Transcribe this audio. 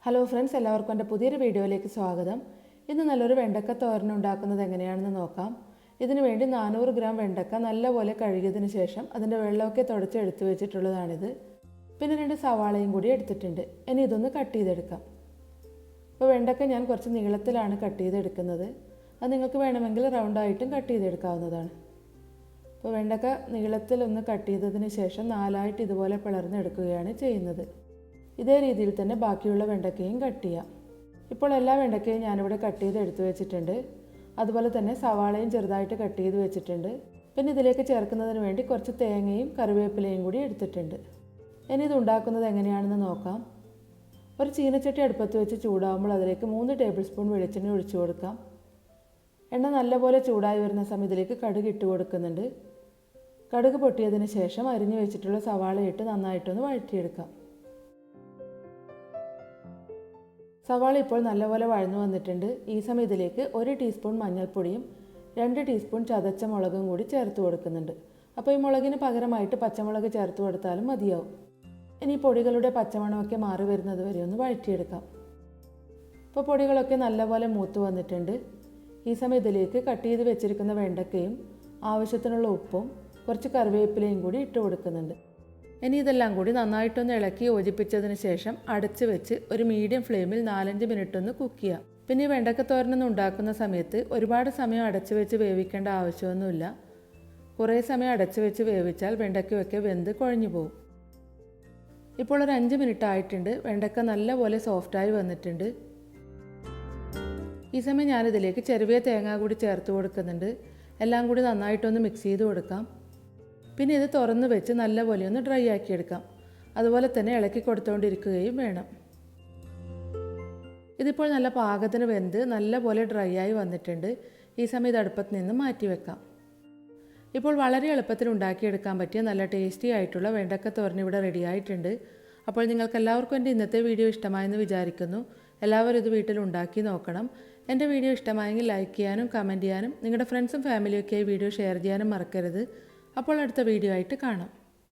Hello friends, എല്ലാവർക്കും എൻ്റെ പുതിയൊരു വീഡിയോയിലേക്ക് സ്വാഗതം. ഇന്ന് നല്ലൊരു വെണ്ടക്ക തോരൻ ഉണ്ടാക്കുന്നത് എങ്ങനെയാണെന്ന് നോക്കാം. ഇതിനു വേണ്ടി 400 ഗ്രാം വെണ്ടക്ക നല്ലപോലെ കഴുകിയതിന് ശേഷം അതിൻ്റെ വെള്ളമൊക്കെ തുടച്ചെടുത്ത് വെച്ചിട്ടുള്ളതാണിത്. പിന്നെ 2 സവാളയും കൂടി എടുത്തിട്ടുണ്ട്. ഇനി ഇതൊന്ന് കട്ട് ചെയ്തെടുക്കാം. അപ്പോൾ വെണ്ടക്ക ഞാൻ കുറച്ച് നീളത്തിലാണ് കട്ട് ചെയ്തെടുക്കുന്നത്. അത് നിങ്ങൾക്ക് വേണമെങ്കിൽ റൗണ്ടായിട്ടും കട്ട് ചെയ്തെടുക്കാവുന്നതാണ്. അപ്പോൾ വെണ്ടക്ക നീളത്തിലൊന്ന് കട്ട് ചെയ്തതിന് ശേഷം 4ആയിട്ട് ഇതുപോലെ പിളർന്നെടുക്കുകയാണ് ചെയ്യുന്നത്. ഇതേ രീതിയിൽ തന്നെ ബാക്കിയുള്ള വെണ്ടക്കയും കട്ട് ചെയ്യാം. ഇപ്പോൾ എല്ലാ വെണ്ടക്കയും ഞാനിവിടെ കട്ട് ചെയ്ത് എടുത്തു വെച്ചിട്ടുണ്ട്. അതുപോലെ തന്നെ സവാളയും ചെറുതായിട്ട് കട്ട് ചെയ്ത് വെച്ചിട്ടുണ്ട്. പിന്നെ ഇതിലേക്ക് ചേർക്കുന്നതിന് വേണ്ടി കുറച്ച് തേങ്ങയും കറിവേപ്പിലയും കൂടി എടുത്തിട്ടുണ്ട്. ഇനി ഇത് ഉണ്ടാക്കുന്നത് എങ്ങനെയാണെന്ന് നോക്കാം. ഒരു ചീനച്ചട്ടി അടുപ്പത്ത് വെച്ച് ചൂടാകുമ്പോൾ അതിലേക്ക് 3 ടേബിൾ സ്പൂൺ വെളിച്ചെണ്ണ ഒഴിച്ചു കൊടുക്കാം. എണ്ണ നല്ലപോലെ ചൂടായി വരുന്ന സമയത്തിലേക്ക് കടുക് ഇട്ട് കൊടുക്കുന്നുണ്ട്. കടുക് പൊട്ടിയതിന് ശേഷം അരിഞ്ഞു വെച്ചിട്ടുള്ള സവാള ഇട്ട് നന്നായിട്ടൊന്ന് വഴറ്റിയെടുക്കാം. സവാള ഇപ്പോൾ നല്ലപോലെ വഴന്നു വന്നിട്ടുണ്ട്. ഈ സമയത്തിലേക്ക് 1 ടീസ്പൂൺ മഞ്ഞൾപ്പൊടിയും 2 ടീസ്പൂൺ ചതച്ച മുളകും കൂടി ചേർത്ത് കൊടുക്കുന്നുണ്ട്. അപ്പോൾ ഈ മുളകിന് പകരമായിട്ട് പച്ചമുളക് ചേർത്ത് കൊടുത്താലും മതിയാവും. ഇനി പൊടികളുടെ പച്ചമണമൊക്കെ മാറി വരുന്നത് വരെ ഒന്ന് വഴറ്റിയെടുക്കാം. ഇപ്പോൾ പൊടികളൊക്കെ നല്ലപോലെ മൂത്ത് വന്നിട്ടുണ്ട്. ഈ സമയത്തിലേക്ക് കട്ട് ചെയ്ത് വെച്ചിരിക്കുന്ന വെണ്ടക്കയും ആവശ്യത്തിനുള്ള ഉപ്പും കുറച്ച് കറിവേപ്പിലയും കൂടി ഇട്ട് കൊടുക്കുന്നുണ്ട്. ഇനി ഇതെല്ലാം കൂടി നന്നായിട്ടൊന്ന് ഇളക്കി യോജിപ്പിച്ചതിന് ശേഷം അടച്ച് വെച്ച് ഒരു മീഡിയം ഫ്ലെയിമിൽ 4-5 മിനിറ്റ് ഒന്ന് കുക്ക് ചെയ്യാം. പിന്നെ ഈ വെണ്ടക്ക തോരനൊന്നും ഉണ്ടാക്കുന്ന സമയത്ത് ഒരുപാട് സമയം അടച്ച് വെച്ച് വേവിക്കേണ്ട ആവശ്യമൊന്നുമില്ല. കുറേ സമയം അടച്ച് വെച്ച് വേവിച്ചാൽ വെണ്ടയ്ക്കൊക്കെ വെന്ത് കുഴഞ്ഞു പോകും. ഇപ്പോൾ ഒരു 5 മിനിറ്റ് ആയിട്ടുണ്ട്. വെണ്ടക്ക നല്ലപോലെ സോഫ്റ്റായി വന്നിട്ടുണ്ട്. ഈ സമയം ഞാനിതിലേക്ക് ചെറിയ തേങ്ങ കൂടി ചേർത്ത് കൊടുക്കുന്നുണ്ട്. എല്ലാം കൂടി നന്നായിട്ടൊന്ന് മിക്സ് ചെയ്ത് കൊടുക്കാം. പിന്നെ ഇത് തുറന്ന് വെച്ച് നല്ലപോലെ ഒന്ന് ഡ്രൈ ആക്കിയെടുക്കാം. അതുപോലെ തന്നെ ഇളക്കി കൊടുത്തുകൊണ്ടിരിക്കുകയും വേണം. ഇതിപ്പോൾ നല്ല പാകത്തിന് വെന്ത് നല്ലപോലെ ഡ്രൈ ആയി വന്നിട്ടുണ്ട്. ഈ സമയം ഇത് അടുപ്പത്ത് നിന്ന് മാറ്റി വെക്കാം. ഇപ്പോൾ വളരെ എളുപ്പത്തിൽ ഉണ്ടാക്കിയെടുക്കാൻ പറ്റിയ നല്ല ടേസ്റ്റി ആയിട്ടുള്ള വെണ്ടക്ക തോരൻ ഇവിടെ റെഡി ആയിട്ടുണ്ട്. അപ്പോൾ നിങ്ങൾക്ക് എല്ലാവർക്കും എൻ്റെ ഇന്നത്തെ വീഡിയോ ഇഷ്ടമായെന്ന് വിചാരിക്കുന്നു. എല്ലാവരും ഇത് വീട്ടിൽ ഉണ്ടാക്കി നോക്കണം. എൻ്റെ വീഡിയോ ഇഷ്ടമായെങ്കിൽ ലൈക്ക് ചെയ്യാനും കമൻറ്റ് ചെയ്യാനും നിങ്ങളുടെ ഫ്രണ്ട്സും ഫാമിലിയൊക്കെ ഈ വീഡിയോ ഷെയർ ചെയ്യാനും മറക്കരുത്. അപ്പോൾ അടുത്ത വീഡിയോ ആയിട്ട് കാണാം.